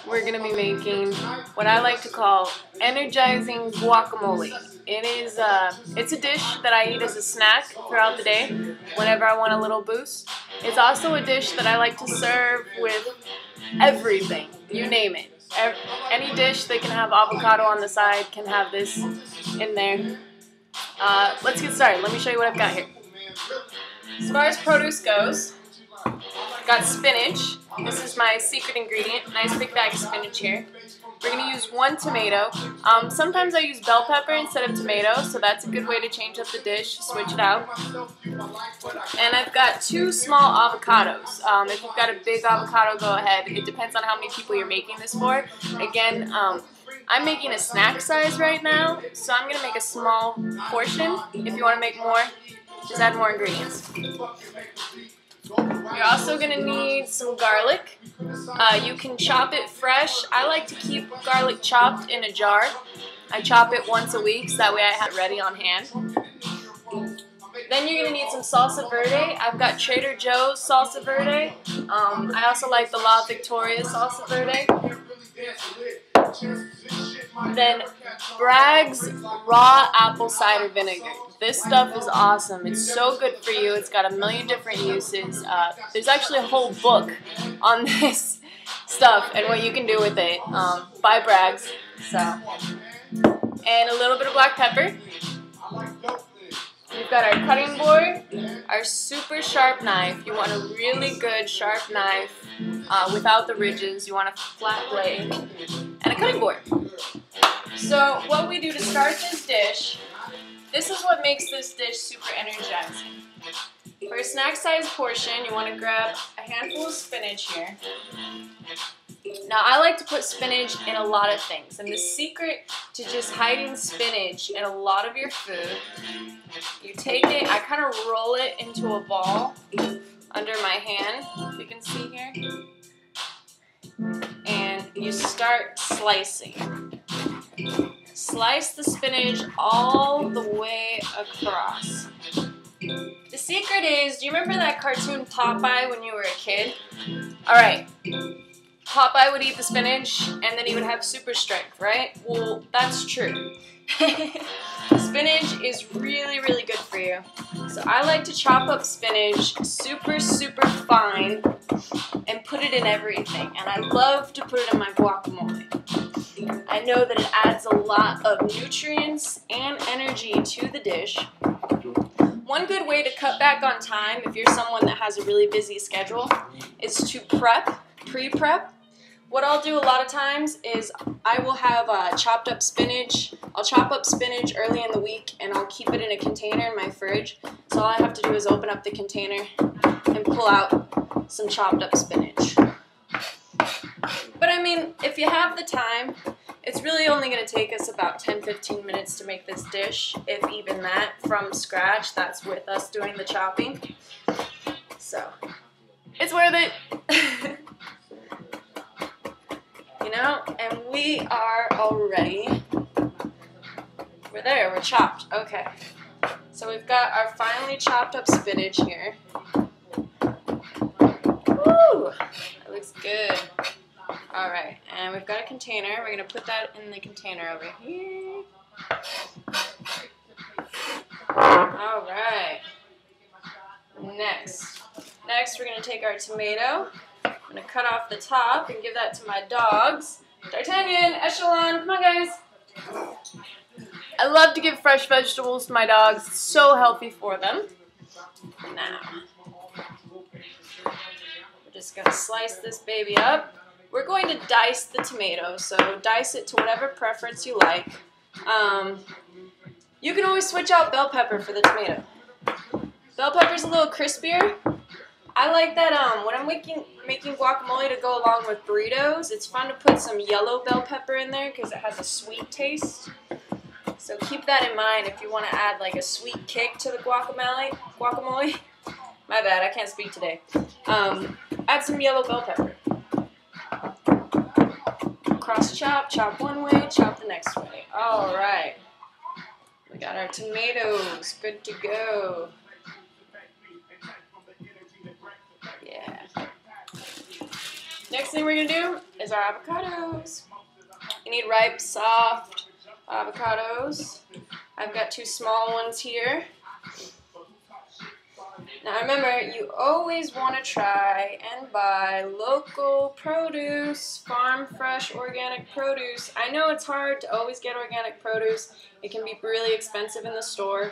we're going to be making what I like to call energizing guacamole. It's a dish that I eat as a snack throughout the day whenever I want a little boost. It's also a dish that I like to serve with everything, you name it. Any dish that can have avocado on the side can have this in there. Let's get started. Let me show you what I've got here. As far as produce goes, I've got spinach. This is my secret ingredient. Nice big bag of spinach here. We're going to use 1 tomato. Sometimes I use bell pepper instead of tomato, so that's a good way to change up the dish, switch it out. And I've got 2 small avocados. If you've got a big avocado, go ahead. It depends on how many people you're making this for. Again, I'm making a snack size right now, so I'm going to make a small portion. If you want to make more, just add more ingredients. You're also going to need some garlic. You can chop it fresh. I like to keep garlic chopped in a jar. I chop it once a week so that way I have it ready on hand. Then you're going to need some salsa verde. I've got Trader Joe's salsa verde. I also like the La Victoria salsa verde. Then Bragg's raw apple cider vinegar. This stuff is awesome. It's so good for you. It's got a million different uses. There's actually a whole book on this stuff and what you can do with it by Bragg's. And a little bit of black pepper. We've got our cutting board, our super sharp knife. You want a really good sharp knife without the ridges. You want a flat blade and a cutting board. So what we do to start this dish, this is what makes this dish super energizing. For a snack size portion, you want to grab a handful of spinach here. Now I like to put spinach in a lot of things, and the secret to just hiding spinach in a lot of your food, you take it, I kind of roll it into a ball under my hand, if you can see here, and you start slicing. Slice the spinach all the way across. The secret is, do you remember that cartoon Popeye when you were a kid? Alright, Popeye would eat the spinach and then he would have super strength, right? Well, that's true. Spinach is really, really good for you. So I like to chop up spinach super, super fine and put it in everything. And I love to put it in my guacamole. I know that it adds a lot of nutrients and energy to the dish. One good way to cut back on time if you're someone that has a really busy schedule is to pre-prep. What I'll do a lot of times is I will have chopped up spinach. I'll chop up spinach early in the week and I'll keep it in a container in my fridge. So all I have to do is open up the container and pull out some chopped up spinach. But I mean, if you have the time, it's really only going to take us about 10-15 minutes to make this dish, if even that, from scratch. That's with us doing the chopping. So, it's worth it. You know, and we are all ready. We're there, we're chopped. Okay. So we've got our finely chopped up spinach here. Woo! That looks good. Alright, and we've got a container. We're going to put that in the container over here. Alright. Next, we're going to take our tomato. I'm going to cut off the top and give that to my dogs. D'Artagnan, Echelon, come on guys. I love to give fresh vegetables to my dogs. It's so healthy for them. Now, we're just going to slice this baby up. We're going to dice the tomato, so dice it to whatever preference you like. You can always switch out bell pepper for the tomato. Bell pepper's a little crispier. I like that when I'm making guacamole to go along with burritos, it's fun to put some yellow bell pepper in there because it has a sweet taste. So keep that in mind if you want to add like a sweet kick to the guacamole. My bad, I can't speak today. Add some yellow bell pepper. Cross chop, chop one way, chop the next way. Alright. We got our tomatoes, good to go. Yeah. Next thing we're going to do is our avocados. You need ripe, soft avocados. I've got 2 small ones here. Now remember, you always want to try and buy local produce, farm fresh organic produce. I know it's hard to always get organic produce. It can be really expensive in the store.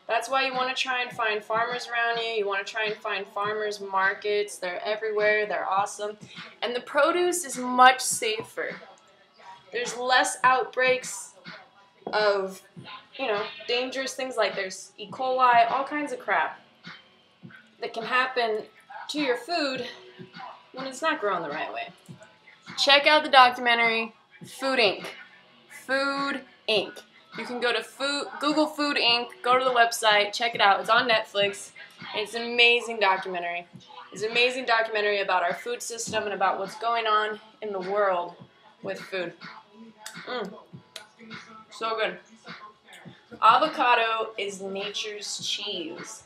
That's why you want to try and find farmers around you. You want to try and find farmers markets. They're everywhere. They're awesome. And the produce is much safer. There's less outbreaks of, dangerous things like there's E. coli, all kinds of crap that can happen to your food when it's not grown the right way. Check out the documentary Food Inc. Food Inc. You can go to Google Food Inc., go to the website, check it out. It's on Netflix. It's an amazing documentary. It's an amazing documentary about our food system and about what's going on in the world with food. So good. Avocado is nature's cheese.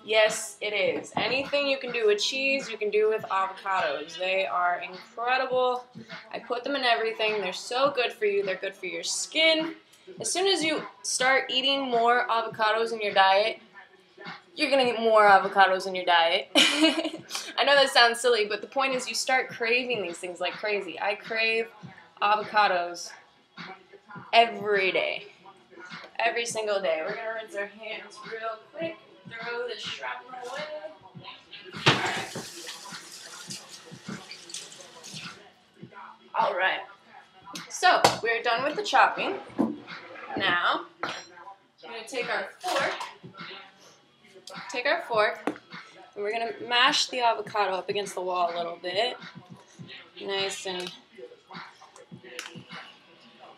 Yes, it is. Anything you can do with cheese, you can do with avocados. They are incredible. I put them in everything. They're so good for you. They're good for your skin. As soon as you start eating more avocados in your diet, you're going to get more avocados in your diet. I know that sounds silly, but the point is you start craving these things like crazy. I crave avocados every day. Every single day. We're going to rinse our hands real quick. Throw this shrapnel away. Alright. So, we're done with the chopping. Now, we're going to take our fork, and we're going to mash the avocado up against the wall a little bit. Nice and,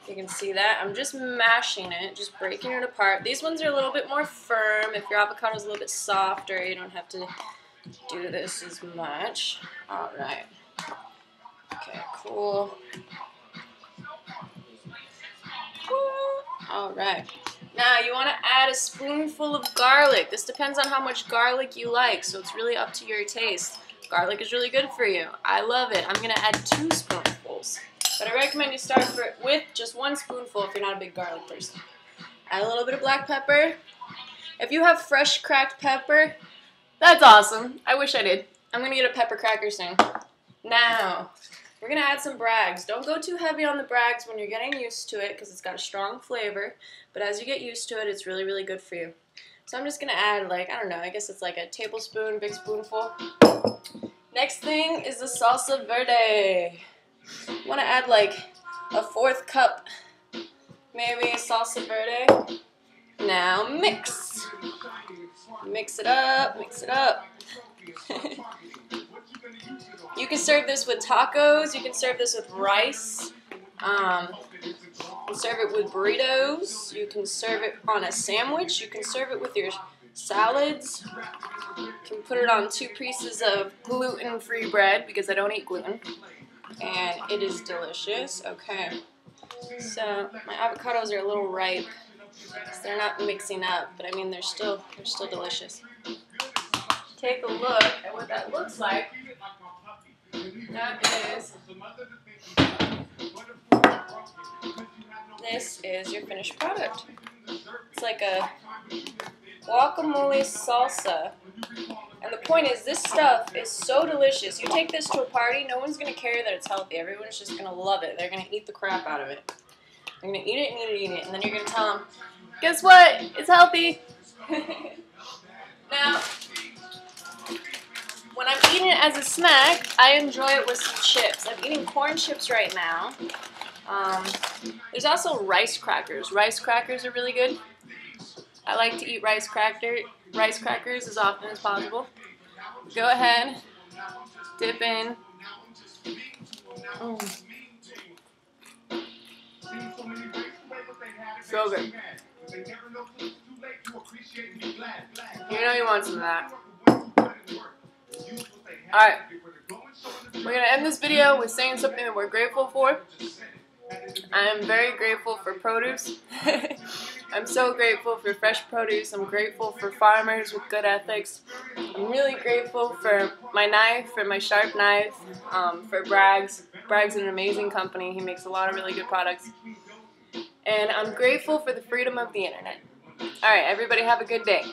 you can see that. I'm just mashing it, just breaking it apart. These ones are a little bit more firm. If your avocado is a little bit softer, you don't have to do this as much. Alright. Okay, cool. Alright. Now you want to add a spoonful of garlic. This depends on how much garlic you like, so it's really up to your taste. Garlic is really good for you. I love it. I'm going to add 2 spoonfuls. But I recommend you start with just 1 spoonful if you're not a big garlic person. Add a little bit of black pepper. If you have fresh cracked pepper, that's awesome. I wish I did. I'm going to get a pepper cracker soon. Now, we're going to add some Braggs. Don't go too heavy on the Braggs when you're getting used to it because it's got a strong flavor. But as you get used to it, it's really, really good for you. So I'm just going to add, I don't know, I guess it's like a tablespoon, big spoonful. Next thing is the salsa verde. You want to add a 1/4 cup, maybe, salsa verde. Now mix. Mix it up, mix it up. You can serve this with tacos. You can serve this with rice. You can serve it with burritos. You can serve it on a sandwich. You can serve it with your salads. You can put it on 2 pieces of gluten-free bread because I don't eat gluten. And it is delicious. Okay. So my avocados are a little ripe. So they're not mixing up, but I mean they're still delicious. Take a look at what that looks like. This is your finished product. It's like a guacamole salsa. And the point is, this stuff is so delicious. You take this to a party, no one's going to care that it's healthy. Everyone's just going to love it. They're going to eat the crap out of it. They're going to eat it and eat it and eat it. And then you're going to tell them, guess what? It's healthy. Now, when I'm eating it as a snack, I enjoy it with some chips. I'm eating corn chips right now. There's also rice crackers. Rice crackers are really good. I like to eat rice crackers as often as possible. Go ahead, dip in. So good. You know you want some of that. Alright, we're going to end this video with saying something that we're grateful for. I am very grateful for produce. I'm so grateful for fresh produce. I'm grateful for farmers with good ethics. I'm really grateful for my knife, for my sharp knife, for Braggs. Bragg's an amazing company. He makes a lot of really good products. And I'm grateful for the freedom of the internet. Alright, everybody have a good day.